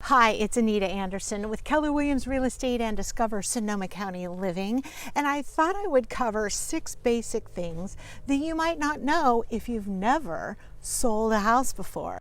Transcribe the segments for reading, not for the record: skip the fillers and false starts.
Hi, it's Anita Anderson with Keller Williams Real Estate and Discover Sonoma County Living, and I thought I would cover 6 basic things that you might not know if you've never sold a house before.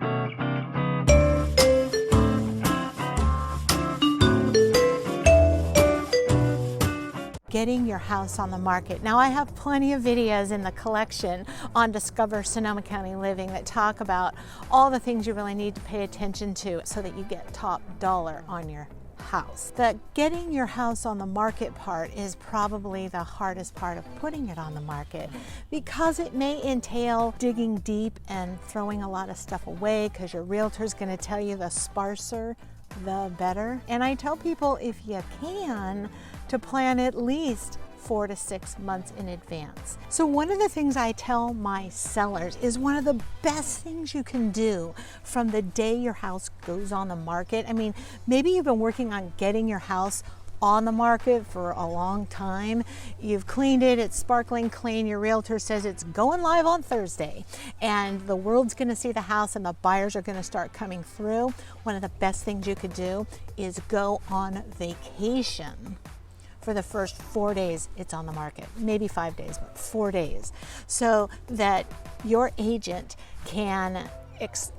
Getting your house on the market. Now, I have plenty of videos in the collection on Discover Sonoma County Living that talk about all the things you really need to pay attention to so that you get top dollar on your house. The getting your house on the market part is probably the hardest part of putting it on the market because it may entail digging deep and throwing a lot of stuff away because your realtor is going to tell you the sparser the better. And I tell people, if you can, to plan at least 4 to 6 months in advance. So one of the things I tell my sellers is one of the best things you can do from the day your house goes on the market. I mean, maybe you've been working on getting your house on the market for a long time. You've cleaned it, it's sparkling clean. Your realtor says it's going live on Thursday and the world's gonna see the house and the buyers are gonna start coming through. One of the best things you could do is go on vacation for the first 4 days it's on the market, maybe 5 days, but 4 days, so that your agent can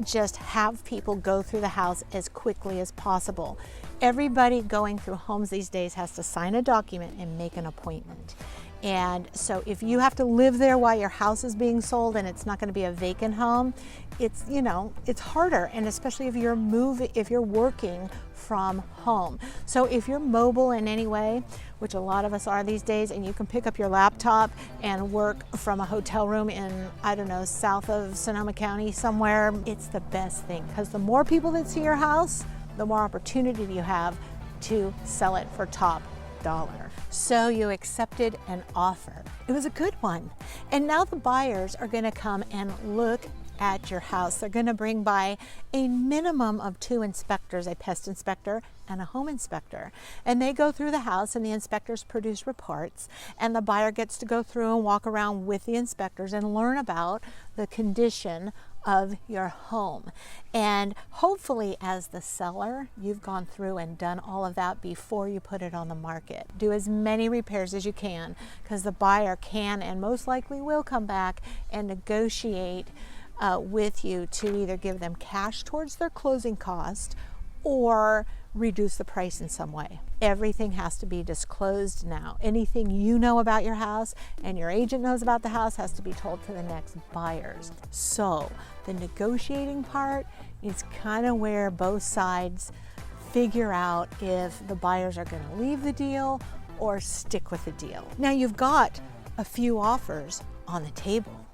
just have people go through the house as quickly as possible. Everybody going through homes these days has to sign a document and make an appointment. And so if you have to live there while your house is being sold and it's not going to be a vacant home, it's, you know, it's harder, and especially if you're working from home. So if you're mobile in any way, which a lot of us are these days, and you can pick up your laptop and work from a hotel room in, I don't know, south of Sonoma County somewhere, it's the best thing, because the more people that see your house, the more opportunity you have to sell it for top dollar. So you accepted an offer. It was a good one. And now the buyers are going to come and look at your house. They're going to bring by a minimum of 2 inspectors, a pest inspector and a home inspector. And they go through the house and the inspectors produce reports, and the buyer gets to go through and walk around with the inspectors and learn about the condition of your home. And hopefully, as the seller, you've gone through and done all of that before you put it on the market. Do as many repairs as you can, because the buyer can and most likely will come back and negotiate with you to either give them cash towards their closing cost or reduce the price in some way. Everything has to be disclosed now. Anything you know about your house and your agent knows about the house has to be told to the next buyers. So the negotiating part is kind of where both sides figure out if the buyers are going to leave the deal or stick with the deal. Now you've got a few offers on the table.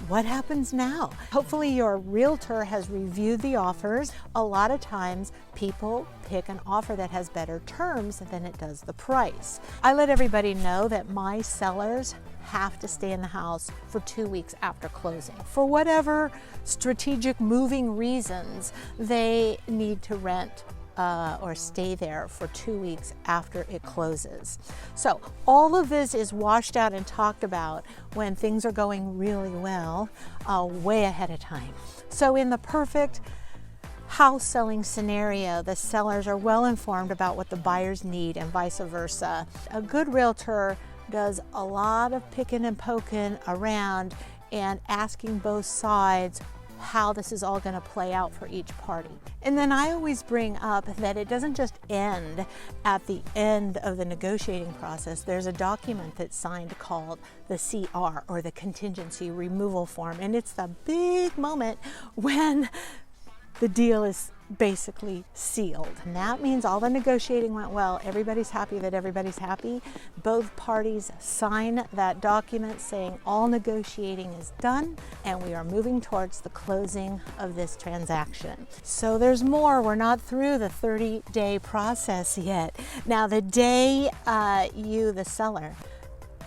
What happens now? Hopefully your realtor has reviewed the offers. A lot of times people pick an offer that has better terms than it does the price. I let everybody know that my sellers have to stay in the house for 2 weeks after closing. For whatever strategic moving reasons, they need to rent or stay there for 2 weeks after it closes. So all of this is washed out and talked about when things are going really well, way ahead of time. So in the perfect house selling scenario, the sellers are well informed about what the buyers need and vice versa. A good realtor does a lot of picking and poking around and asking both sides how this is all going to play out for each party. And then I always bring up that it doesn't just end at the end of the negotiating process. There's a document that's signed called the CR, or the contingency removal form, and it's the big moment when the deal is basically sealed. And that means all the negotiating went well. Everybody's happy that everybody's happy. Both parties sign that document saying all negotiating is done and we are moving towards the closing of this transaction. So there's more. We're not through the 30-day process yet. Now, the day you, the seller,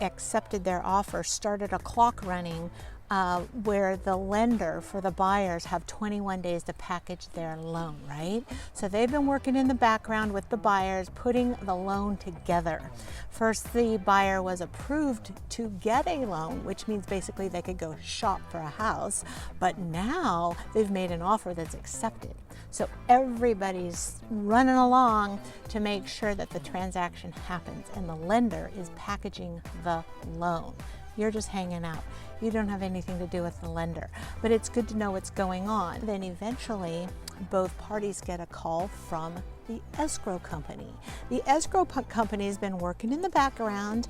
accepted their offer, started a clock running where the lender for the buyers have 21 days to package their loan, right? So they've been working in the background with the buyers, putting the loan together. First, the buyer was approved to get a loan, which means basically they could go shop for a house, but now they've made an offer that's accepted. So everybody's running along to make sure that the transaction happens, and the lender is packaging the loan. You're just hanging out. You don't have anything to do with the lender, but it's good to know what's going on. Then eventually, both parties get a call from the escrow company. The escrow company has been working in the background,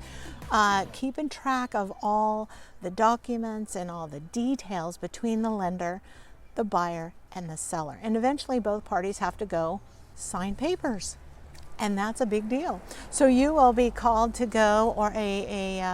keeping track of all the documents and all the details between the lender, the buyer, and the seller. And eventually both parties have to go sign papers. And that's a big deal. So you will be called to go, or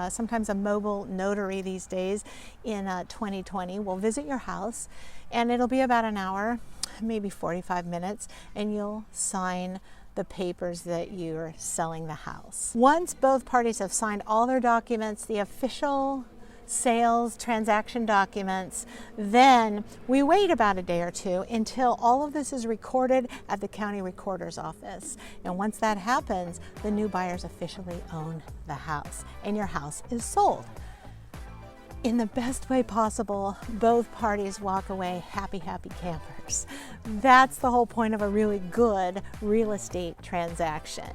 sometimes a mobile notary these days in 2020 will visit your house, and it'll be about an hour, maybe 45 minutes, and you'll sign the papers that you're selling the house. Once both parties have signed all their documents, the official sales transaction documents, then we wait about a day or two until all of this is recorded at the county recorder's office. And once that happens, the new buyers officially own the house and your house is sold. In the best way possible, both parties walk away happy, happy campers. That's the whole point of a really good real estate transaction.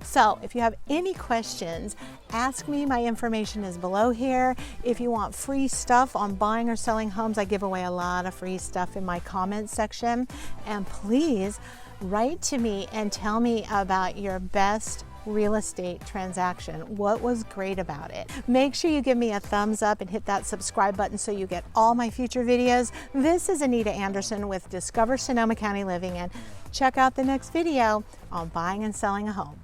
So if you have any questions, ask me. My information is below here. If you want free stuff on buying or selling homes, I give away a lot of free stuff in my comments section. And please write to me and tell me about your best real estate transaction. What was great about it? Make sure you give me a thumbs up and hit that subscribe button so you get all my future videos. This is Anita Anderson with Discover Sonoma County Living, and check out the next video on buying and selling a home.